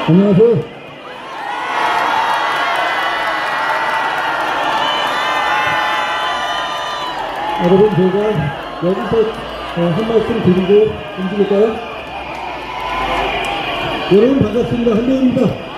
안녕하세요. 여러분, 제가 여기서 한 말씀 드리고 움직일까요? 여러분 반갑습니다. 한대입니다.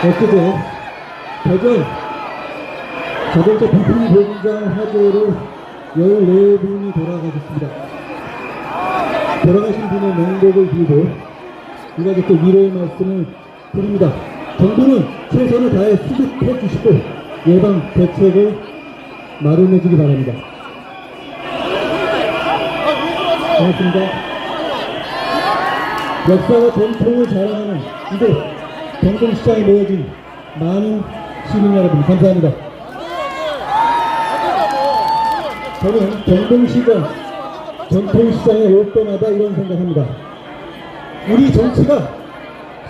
엊그제 대전 자동차 부품 공장 화재로 14분이 돌아가셨습니다. 돌아가신 분의 명복을 빌고 유가족께 위로의 말씀을 드립니다. 정부는 최선을 다해 수습해 주시고 예방 대책을 마련해 주기 바랍니다. 고맙습니다. 역사와 전통을 자랑하는 이곳 경동시장에 모여진 많은 시민 여러분 감사합니다. 저는 경동시장 전통시장에 올 때마다 이런 생각합니다. 우리 정치가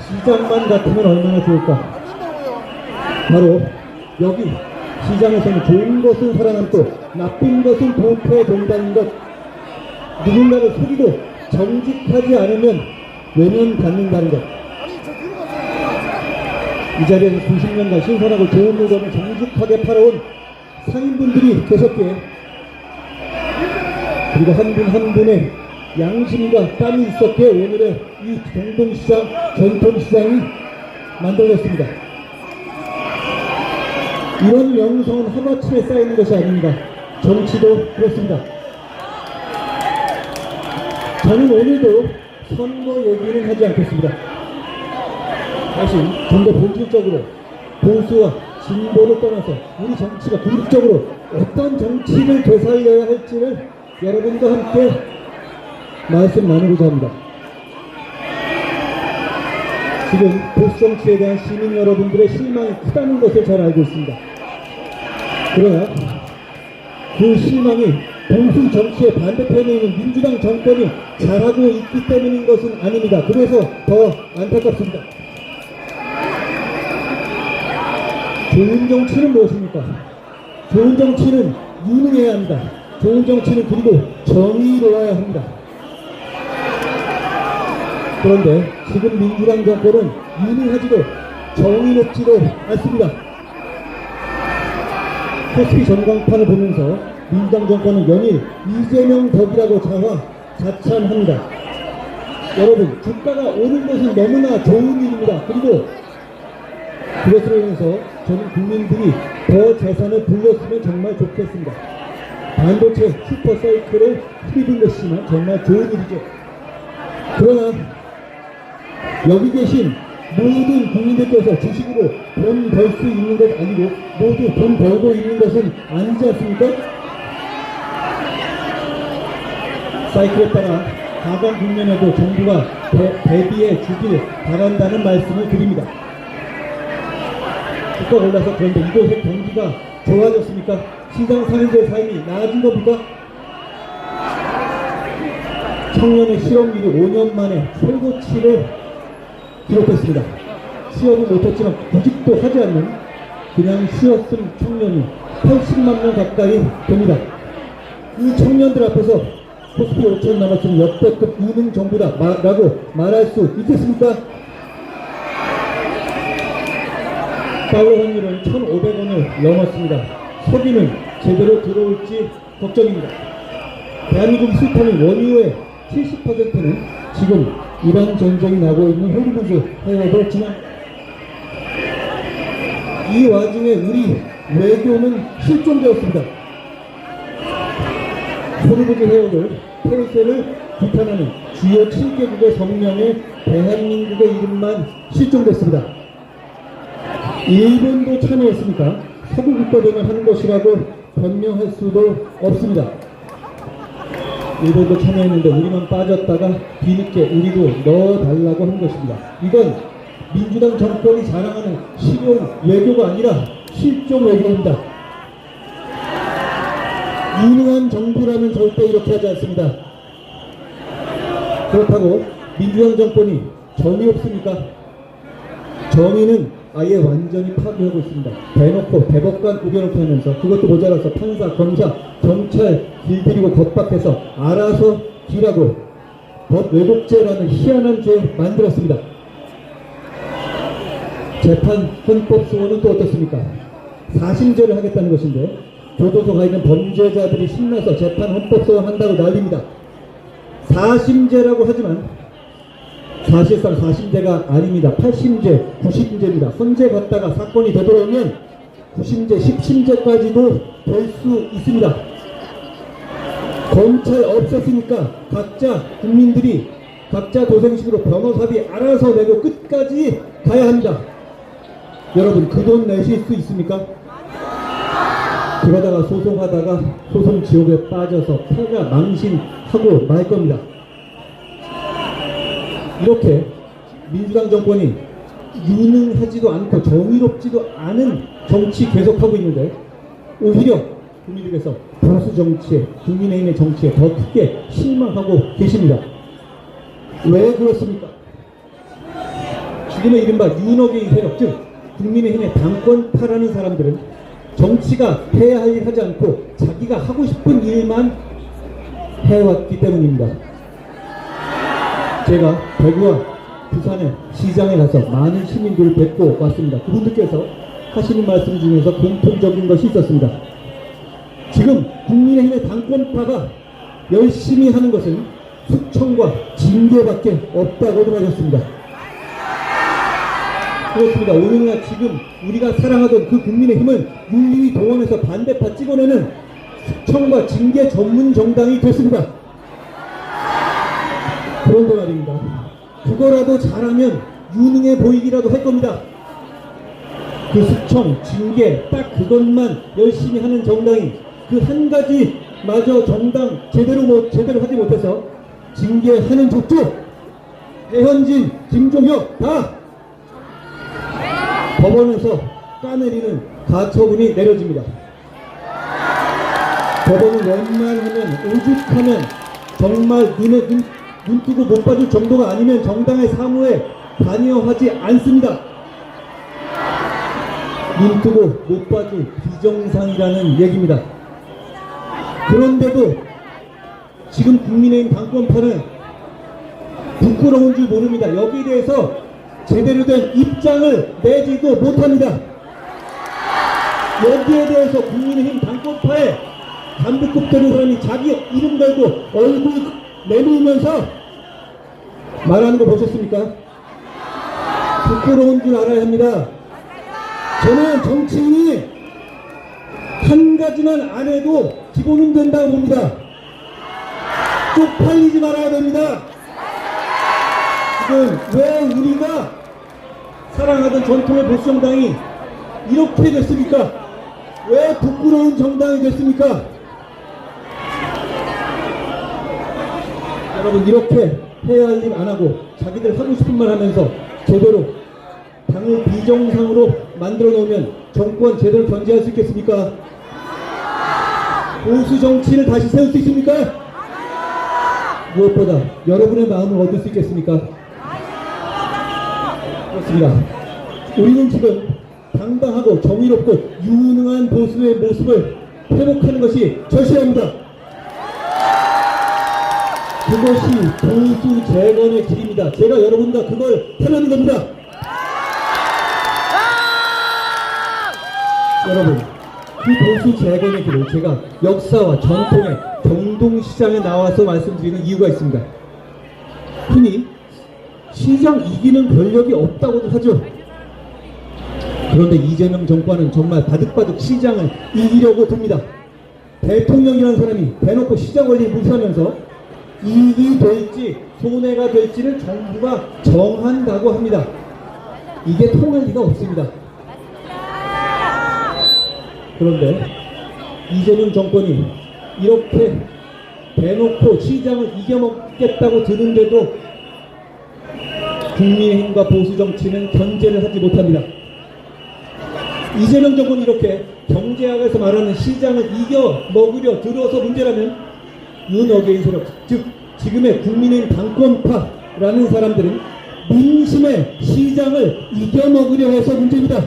시장만 같으면 얼마나 좋을까. 바로 여기 시장에서는 좋은 것은 살아남고 나쁜 것은 도태된다는 것, 누군가를 속이고 정직하지 않으면 외면받는다는 것, 이 자리에서 수십 년간 신선하고 좋은 물건을 정직하게 팔아온 상인분들이 계셨기에 그리고 한 분 한 분의 양심과 땀이 있었기에 오늘의 이 경동시장, 전통시장이 만들어졌습니다. 이런 명성은 하마치에 쌓이는 것이 아닙니다. 정치도 그렇습니다. 저는 오늘도 선거 얘기는 하지 않겠습니다. 다시 좀 더 본질적으로 보수와 진보를 떠나서 우리 정치가 궁극적으로 어떤 정치를 되살려야 할지를 여러분과 함께 말씀 나누고자 합니다. 지금 보수 정치에 대한 시민 여러분들의 실망이 크다는 것을 잘 알고 있습니다. 그러나 그 실망이 보수 정치의 반대편에 있는 민주당 정권이 잘하고 있기 때문인 것은 아닙니다. 그래서 더 안타깝습니다. 좋은 정치는 무엇입니까? 좋은 정치는 유능해야 합니다. 좋은 정치는 그리고 정의로워야 합니다. 그런데 지금 민주당 정권은 유능하지도 정의롭지도 않습니다. 코스피 전광판을 보면서 민주당 정권은 연일 이재명 덕이라고 자찬합니다. 여러분, 주가가 오른 것은 너무나 좋은 일입니다. 그리고 그것으로 인해서 저는 국민들이 더 재산을 불렸으면 정말 좋겠습니다. 반도체 슈퍼사이클을 휘둔 것이지만 정말 좋은 일이죠. 그러나 여기 계신 모든 국민들께서 주식으로 돈 벌 수 있는 것 아니고 모두 돈 벌고 있는 것은 아니지 않습니까? 사이클에 따라 가관 국면에도 정부가 대비해 주길 바란다는 말씀을 드립니다. 주가가 올라서 그런데 이곳의 경기가 좋아졌습니까? 시장 사람들의 삶이 나아진 겁니까? 청년의 실업률이 5년 만에 최고치를 기록했습니다. 취업은 못했지만 구직도 하지 않는 그냥 쉬었은 청년이 80만 명 가까이 됩니다. 이 청년들 앞에서 코스피 5천 남았으니 역대급 유능 정부다 라고 말할 수 있겠습니까? 달러 환율은 1,500원을 넘었습니다. 소비는 제대로 들어올지 걱정입니다. 대한민국 수입하는 원유의 70%는 지금 이란 전쟁이 나고 있는 호르무즈 해협을 지나 이 와중에 우리 외교는 실종되었습니다. 호르무즈 해협을 폐쇄를 비판하는 주요 7개국의 성명에 대한민국의 이름만 실종됐습니다. 일본도 참여했습니까? 서구 국가들만 하는 것이라고 변명할 수도 없습니다. 일본도 참여했는데 우리만 빠졌다가 뒤늦게 우리도 넣어달라고 한 것입니다. 이건 민주당 정권이 자랑하는 실용 외교가 아니라 실종 외교입니다. 유능한 정부라면 절대 이렇게 하지 않습니다. 그렇다고 민주당 정권이 정의 없습니까? 정의는 아예 완전히 파괴하고 있습니다. 대놓고 대법관 우겨놓고 하면서 그것도 모자라서 판사, 검사, 경찰 길들이고 겁박해서 알아서 길하고 법 왜곡죄라는 희한한 죄 만들었습니다. 재판 헌법소원은 또 어떻습니까? 사심죄를 하겠다는 것인데 교도소 가 있는 범죄자들이 신나서 재판 헌법소원 한다고 난립니다. 사심죄라고 하지만 사실상 사심죄가 아닙니다. 8심죄, 9심죄입니다. 헌재 갔다가 사건이 되돌아오면 9심죄, 10심죄까지도 될 수 있습니다. 검찰 없었으니까 각자 국민들이 각자 도생식으로 변호사비 알아서 내고 끝까지 가야 합니다. 여러분 그 돈 내실 수 있습니까? 그러다가 소송하다가 소송 지옥에 빠져서 패가 망신하고 말 겁니다. 이렇게 민주당 정권이 유능하지도 않고 정의롭지도 않은 정치 계속하고 있는데 오히려 국민들께서 보수 정치에 국민의힘의 정치에 더 크게 실망하고 계십니다. 왜 그렇습니까? 지금의 이른바 윤어게인 세력 즉 국민의힘의 당권파라는 사람들은 정치가 해야 할 일 하지 않고 자기가 하고 싶은 일만 해왔기 때문입니다. 제가 대구와 부산의 시장에 가서 많은 시민들을 뵙고 왔습니다. 그분들께서 하시는 말씀 중에서 공통적인 것이 있었습니다. 지금 국민의힘의 당권파가 열심히 하는 것은 숙청과 징계밖에 없다고도 하셨습니다. 그렇습니다. 오늘날 지금 우리가 사랑하던 그 국민의힘은 윤리위 동원해서 반대파 찍어내는 숙청과 징계 전문 정당이 됐습니다. 그런데 말입니다. 그거라도 잘하면 유능해 보이기라도 할 겁니다. 그 숙청, 징계 딱 그것만 열심히 하는 정당이 그 한 가지 마저 정당 제대로 하지 못해서 징계하는 족족 배현진, 김종혁 다 법원에서 까내리는 가처분이 내려집니다. 법원은 웬만하면 오죽하면 정말 눈 뜨고 못 봐줄 정도가 아니면 정당의 사무에 관여하지 않습니다. 눈 뜨고 못 봐줄 비정상이라는 얘기입니다. 그런데도 지금 국민의힘 당권파는 부끄러운 줄 모릅니다. 여기에 대해서 제대로 된 입장을 내지도 못합니다. 여기에 대해서 국민의힘 당권파에 담배꼽 되는 사람이 자기 이름 걸고 얼굴 내밀면서 말하는 거 보셨습니까? 부끄러운 줄 알아야 합니다. 저는 정치인이 한 가지만 안 해도 기본은 된다고 봅니다. 쪽팔리지 말아야 됩니다. 지금 왜 우리가 사랑하던 전통의 보수정당이 이렇게 됐습니까? 왜 부끄러운 정당이 됐습니까? 여러분 이렇게 해야 할 일 안 하고 자기들 하고 싶은 말 하면서 제대로 당을 비정상으로 만들어 놓으면 정권 제대로 견제할 수 있겠습니까? 보수 정치를 다시 세울 수 있습니까? 무엇보다 여러분의 마음을 얻을 수 있겠습니까? 그렇습니다. 우리는 지금 당당하고 정의롭고 유능한 보수의 모습을 회복하는 것이 절실합니다. 그것이 보수 재건의 길입니다. 제가 여러분과 그걸 하려는 겁니다. 여러분, 그 보수 재건의 길을 제가 역사와 전통의 경동시장에 나와서 말씀드리는 이유가 있습니다. 흔히 시장 이기는 권력이 없다고도 하죠. 그런데 이재명 정권은 정말 바득바득 시장을 이기려고 듭니다. 대통령이라는 사람이 대놓고 시장 원리 무시하면서 이익이 될지 손해가 될지를 정부가 정한다고 합니다. 이게 통할 리가 없습니다. 그런데 이재명 정권이 이렇게 대놓고 시장을 이겨먹겠다고 드는데도 국민의힘과 보수정치는 견제를 하지 못합니다. 이재명 정권이 이렇게 경제학에서 말하는 시장을 이겨먹으려 들어서 문제라면 윤어게인 세력, 즉 지금의 국민의힘 당권파라는 사람들은 민심의 시장을 이겨먹으려 해서 문제입니다.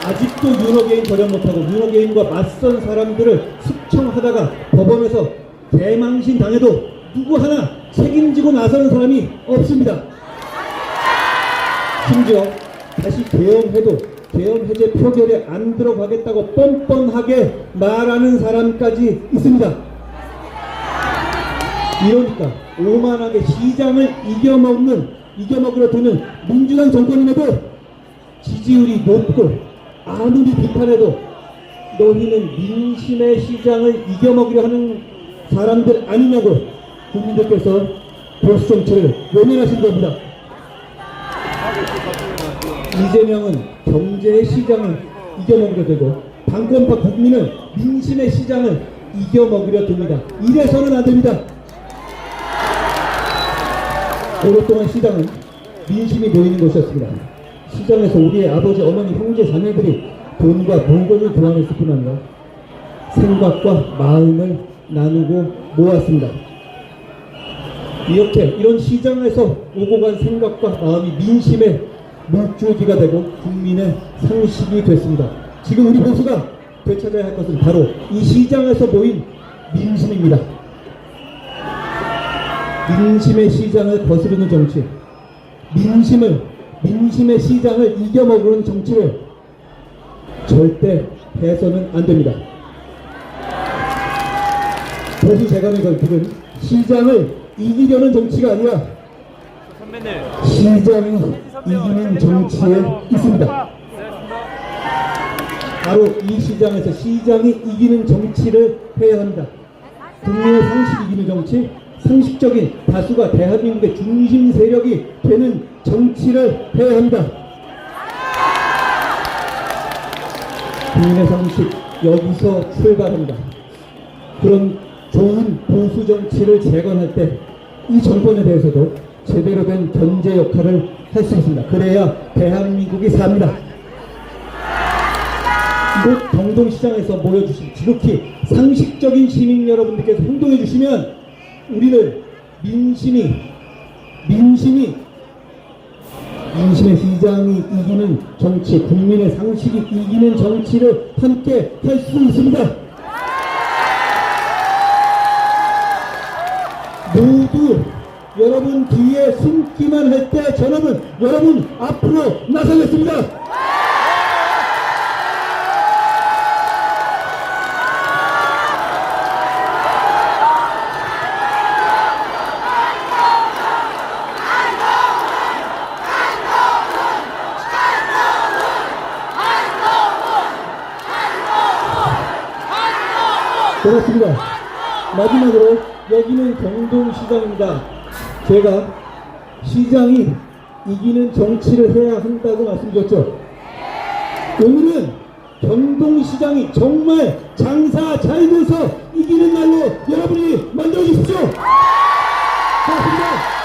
아직도 윤호개인 절연 못하고 윤호개인과 맞선 사람들을 숙청하다가 법원에서 대망신 당해도 누구 하나 책임지고 나서는 사람이 없습니다. 심지어 다시 계엄해도 계엄 해제 표결에 안 들어가겠다고 뻔뻔하게 말하는 사람까지 있습니다. 이러니까 오만하게 시장을 이겨먹으려 드는 민주당 정권임에도 지지율이 높고 아무리 비판해도 너희는 민심의 시장을 이겨먹으려 하는 사람들 아니냐고 국민들께서 보수 정치를 외면하신 겁니다. 이재명은 경제의 시장을 이겨먹으려 되고 당권파 국민은 민심의 시장을 이겨먹으려 듭니다. 이래서는 안 됩니다. 오랫동안 시장은 민심이 모이는 곳이었습니다. 시장에서 우리의 아버지, 어머니, 형제, 자매들이 돈과 물건을 교환했을 뿐 아니라 생각과 마음을 나누고 모았습니다. 이런 시장에서 오고 간 생각과 마음이 민심의 물줄기가 되고 국민의 상식이 됐습니다. 지금 우리 보수가 되찾아야 할 것은 바로 이 시장에서 모인 민심입니다. 민심의 시장을 거스르는 정치, 민심의 시장을 이겨먹으는 정치를 절대 해서는 안 됩니다. 보수 재간의 결핍은 시장을 이기려는 정치가 아니라 시장을 이기는 정치에 있습니다. 바로 이 시장에서 시장이 이기는 정치를 해야 합니다. 국민의 상식이 이기는 정치, 상식적인 다수가 대한민국의 중심 세력이 되는 정치를 해야 합니다. 국민의 상식 여기서 출발합니다. 그런 좋은 보수 정치를 재건할 때 이 정권에 대해서도 제대로 된 견제 역할을 할 수 있습니다. 그래야 대한민국이 삽니다. 이곳 경동시장에서 모여주신 지극히 상식적인 시민 여러분들께서 행동해 주시면 우리는 민심의 시장이 이기는 정치, 국민의 상식이 이기는 정치를 함께 할 수 있습니다. 모두 여러분 뒤에 숨기만 할 때 저는 여러분 앞으로 나서겠습니다. 그렇습니다. 마지막으로 여기는 경동시장입니다. 제가 시장이 이기는 정치를 해야 한다고 말씀드렸죠. 오늘은 경동시장이 정말 장사 잘 돼서 이기는 날로 여러분이 만들어주십시오. 고맙습니다.